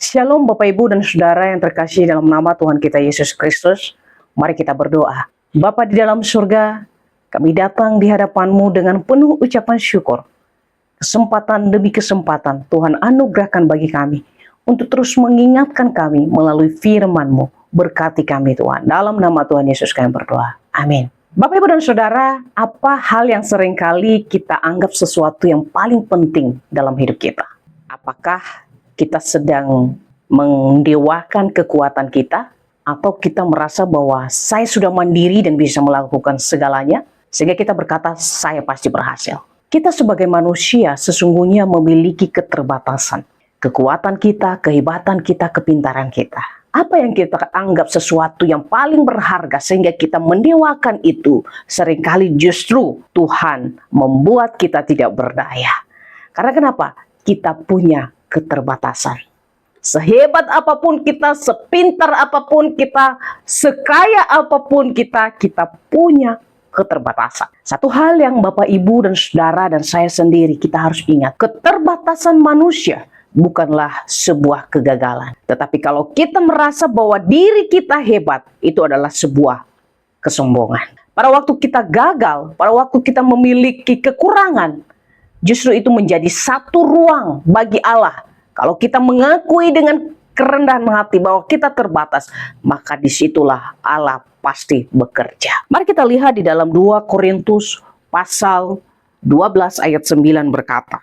Shalom Bapak Ibu dan Saudara yang terkasih dalam nama Tuhan kita Yesus Kristus. Mari kita berdoa. Bapa di dalam surga, kami datang di hadapan-Mu dengan penuh ucapan syukur. Kesempatan demi kesempatan Tuhan anugerahkan bagi kami untuk terus mengingatkan kami melalui firman-Mu. Berkati kami Tuhan. Dalam nama Tuhan Yesus kami berdoa. Amin. Bapak Ibu dan Saudara, apa hal yang seringkali kita anggap sesuatu yang paling penting dalam hidup kita? Apakah kita sedang mendewakan kekuatan kita, atau kita merasa bahwa saya sudah mandiri dan bisa melakukan segalanya, sehingga kita berkata, saya pasti berhasil. Kita sebagai manusia sesungguhnya memiliki keterbatasan. Kekuatan kita, kehebatan kita, kepintaran kita. Apa yang kita anggap sesuatu yang paling berharga sehingga kita mendewakan itu, seringkali justru Tuhan membuat kita tidak berdaya. Karena kenapa? Kita punya keterbatasan. Sehebat apapun kita, sepintar apapun kita, sekaya apapun kita punya keterbatasan. Satu hal yang Bapak, Ibu, dan Saudara, dan saya sendiri kita harus ingat, keterbatasan manusia bukanlah sebuah kegagalan. Tetapi kalau kita merasa bahwa diri kita hebat, itu adalah sebuah kesombongan. Pada waktu kita gagal, pada waktu kita memiliki kekurangan, justru itu menjadi satu ruang bagi Allah. Kalau kita mengakui dengan kerendahan hati bahwa kita terbatas, maka disitulah Allah pasti bekerja. Mari kita lihat di dalam 2 Korintus pasal 12 ayat 9 berkata,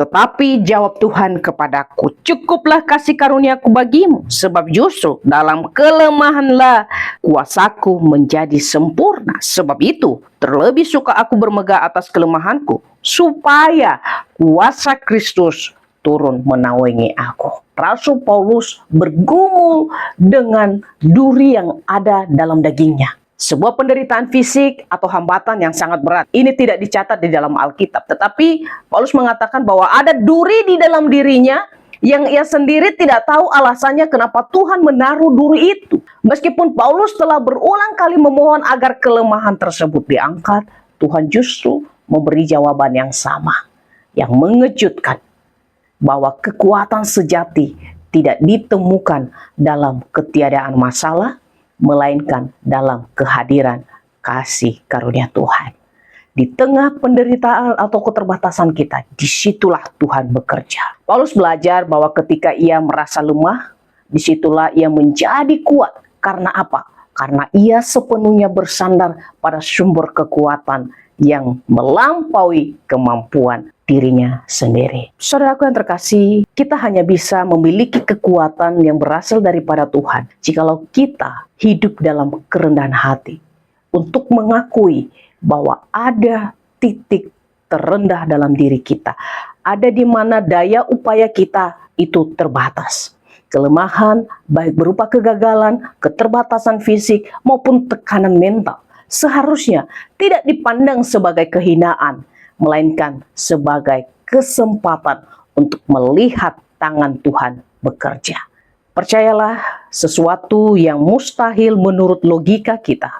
"Tetapi jawab Tuhan kepadaku, cukuplah kasih karuniaku bagimu, sebab justru dalam kelemahanlah kuasaku menjadi sempurna. Sebab itu terlebih suka aku bermegah atas kelemahanku, supaya kuasa Kristus turun menaungi aku." Rasul Paulus bergumul dengan duri yang ada dalam dagingnya. Sebuah penderitaan fisik atau hambatan yang sangat berat. Ini tidak dicatat di dalam Alkitab. Tetapi Paulus mengatakan bahwa ada duri di dalam dirinya yang ia sendiri tidak tahu alasannya kenapa Tuhan menaruh duri itu. Meskipun Paulus telah berulang kali memohon agar kelemahan tersebut diangkat, Tuhan justru memberi jawaban yang sama, yang mengejutkan, bahwa kekuatan sejati tidak ditemukan dalam ketiadaan masalah, melainkan dalam kehadiran kasih karunia Tuhan. Di tengah penderitaan atau keterbatasan kita, disitulah Tuhan bekerja. Paulus belajar bahwa ketika ia merasa lemah, disitulah ia menjadi kuat. Karena apa? Karena ia sepenuhnya bersandar pada sumber kekuatan yang melampaui kemampuan dirinya sendiri. Saudaraku yang terkasih, kita hanya bisa memiliki kekuatan yang berasal daripada Tuhan jikalau kita hidup dalam kerendahan hati untuk mengakui bahwa ada titik terendah dalam diri kita, ada di mana daya upaya kita itu terbatas. Kelemahan baik berupa kegagalan, keterbatasan fisik maupun tekanan mental seharusnya tidak dipandang sebagai kehinaan, melainkan sebagai kesempatan untuk melihat tangan Tuhan bekerja. Percayalah, sesuatu yang mustahil menurut logika kita,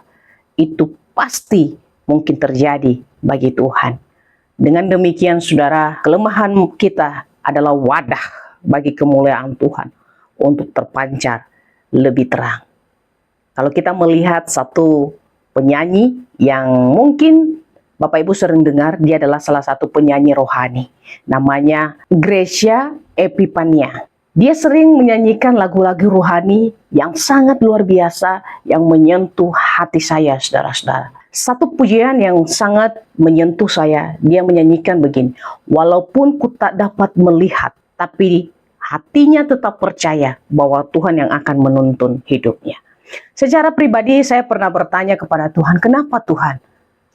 itu pasti mungkin terjadi bagi Tuhan. Dengan demikian, saudara, kelemahan kita adalah wadah bagi kemuliaan Tuhan untuk terpancar lebih terang. Kalau kita melihat satu penyanyi yang mungkin Bapak Ibu sering dengar, dia adalah salah satu penyanyi rohani. Namanya Gracia Epipania. Dia sering menyanyikan lagu-lagu rohani yang sangat luar biasa, yang menyentuh hati saya, saudara-saudara. Satu pujian yang sangat menyentuh saya, dia menyanyikan begini, "Walaupun ku tak dapat melihat, tapi hatinya tetap percaya bahwa Tuhan yang akan menuntun hidupnya." Secara pribadi saya pernah bertanya kepada Tuhan, kenapa Tuhan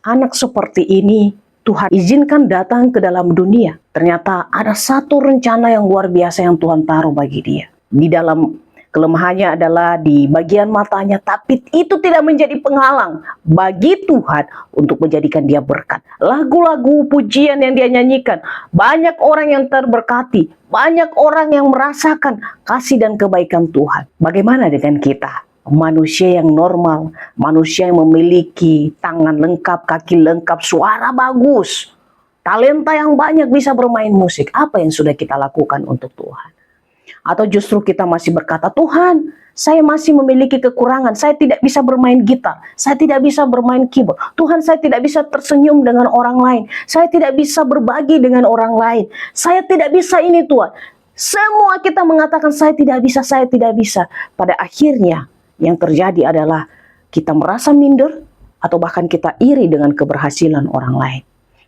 anak seperti ini Tuhan izinkan datang ke dalam dunia? Ternyata ada satu rencana yang luar biasa yang Tuhan taruh bagi dia. Di dalam kelemahannya adalah di bagian matanya, tapi itu tidak menjadi penghalang bagi Tuhan untuk menjadikan dia berkat. Lagu-lagu pujian yang dia nyanyikan, banyak orang yang terberkati, banyak orang yang merasakan kasih dan kebaikan Tuhan. Bagaimana dengan kita? Manusia yang normal, manusia yang memiliki tangan lengkap, kaki lengkap, suara bagus, talenta yang banyak, bisa bermain musik. Apa yang sudah kita lakukan untuk Tuhan? Atau justru kita masih berkata, Tuhan, saya masih memiliki kekurangan, saya tidak bisa bermain gitar, saya tidak bisa bermain keyboard. Tuhan, saya tidak bisa tersenyum dengan orang lain, saya tidak bisa berbagi dengan orang lain, saya tidak bisa ini Tuhan. Semua kita mengatakan saya tidak bisa, saya tidak bisa. Pada akhirnya yang terjadi adalah kita merasa minder atau bahkan kita iri dengan keberhasilan orang lain.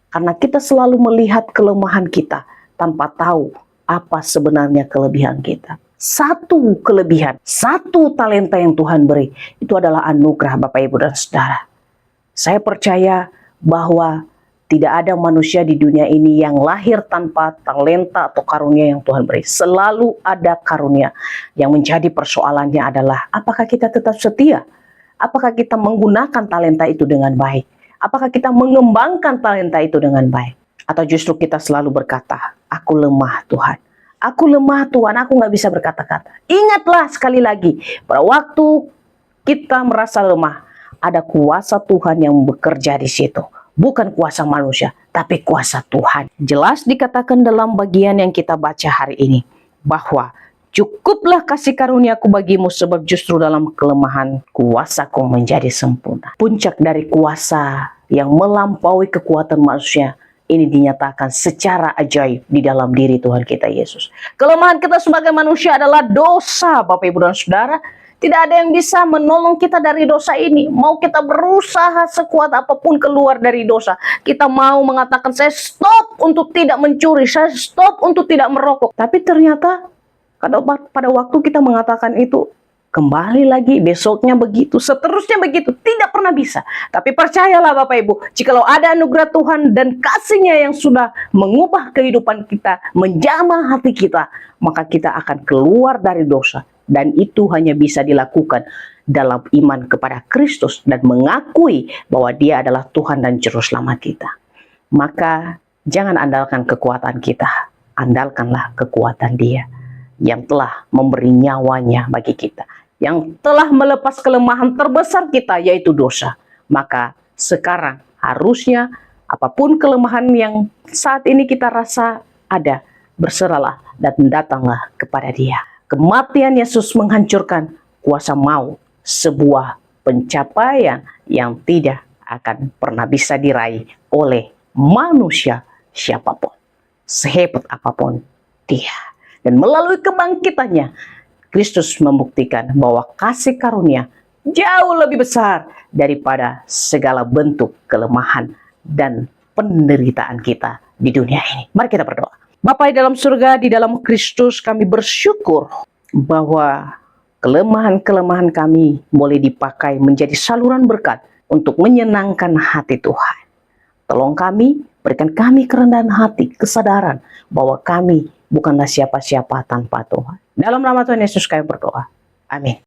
Karena kita selalu melihat kelemahan kita tanpa tahu apa sebenarnya kelebihan kita. Satu kelebihan, satu talenta yang Tuhan beri, itu adalah anugerah Bapak Ibu dan Saudara. Saya percaya bahwa tidak ada manusia di dunia ini yang lahir tanpa talenta atau karunia yang Tuhan beri. Selalu ada karunia. Yang menjadi persoalannya adalah apakah kita tetap setia? Apakah kita menggunakan talenta itu dengan baik? Apakah kita mengembangkan talenta itu dengan baik? Atau justru kita selalu berkata, aku lemah Tuhan. Aku lemah Tuhan, aku nggak bisa berkata-kata. Ingatlah sekali lagi, pada waktu kita merasa lemah, ada kuasa Tuhan yang bekerja di situ. Bukan kuasa manusia, tapi kuasa Tuhan. Jelas dikatakan dalam bagian yang kita baca hari ini, bahwa cukuplah kasih karuniaku bagimu, sebab justru dalam kelemahan kuasaku menjadi sempurna. Puncak dari kuasa yang melampaui kekuatan manusia ini dinyatakan secara ajaib di dalam diri Tuhan kita Yesus. Kelemahan kita sebagai manusia adalah dosa, Bapak Ibu dan Saudara. Tidak ada yang bisa menolong kita dari dosa ini. Mau kita berusaha sekuat apapun keluar dari dosa. Kita mau mengatakan saya stop untuk tidak mencuri, saya stop untuk tidak merokok. Tapi ternyata pada waktu kita mengatakan itu, kembali lagi, besoknya begitu, seterusnya begitu. Tidak pernah bisa. Tapi percayalah Bapak Ibu, jikalau ada anugerah Tuhan dan kasih-Nya yang sudah mengubah kehidupan kita, menjamah hati kita, maka kita akan keluar dari dosa. Dan itu hanya bisa dilakukan dalam iman kepada Kristus dan mengakui bahwa Dia adalah Tuhan dan Juru Selamat kita. Maka jangan andalkan kekuatan kita, andalkanlah kekuatan Dia yang telah memberi nyawanya bagi kita, yang telah melepas kelemahan terbesar kita, yaitu dosa. Maka sekarang harusnya apapun kelemahan yang saat ini kita rasa ada, berserahlah dan datanglah kepada Dia. Kematian Yesus menghancurkan kuasa maut, sebuah pencapaian yang tidak akan pernah bisa diraih oleh manusia siapapun, sehebat apapun dia. Dan melalui kebangkitannya, Kristus membuktikan bahwa kasih karunia jauh lebih besar daripada segala bentuk kelemahan dan penderitaan kita di dunia ini. Mari kita berdoa. Bapa di dalam surga, di dalam Kristus kami bersyukur bahwa kelemahan-kelemahan kami boleh dipakai menjadi saluran berkat untuk menyenangkan hati Tuhan. Tolong kami, berikan kami kerendahan hati, kesadaran bahwa kami bukanlah siapa-siapa tanpa Tuhan. Dalam nama Tuhan Yesus kami berdoa. Amin.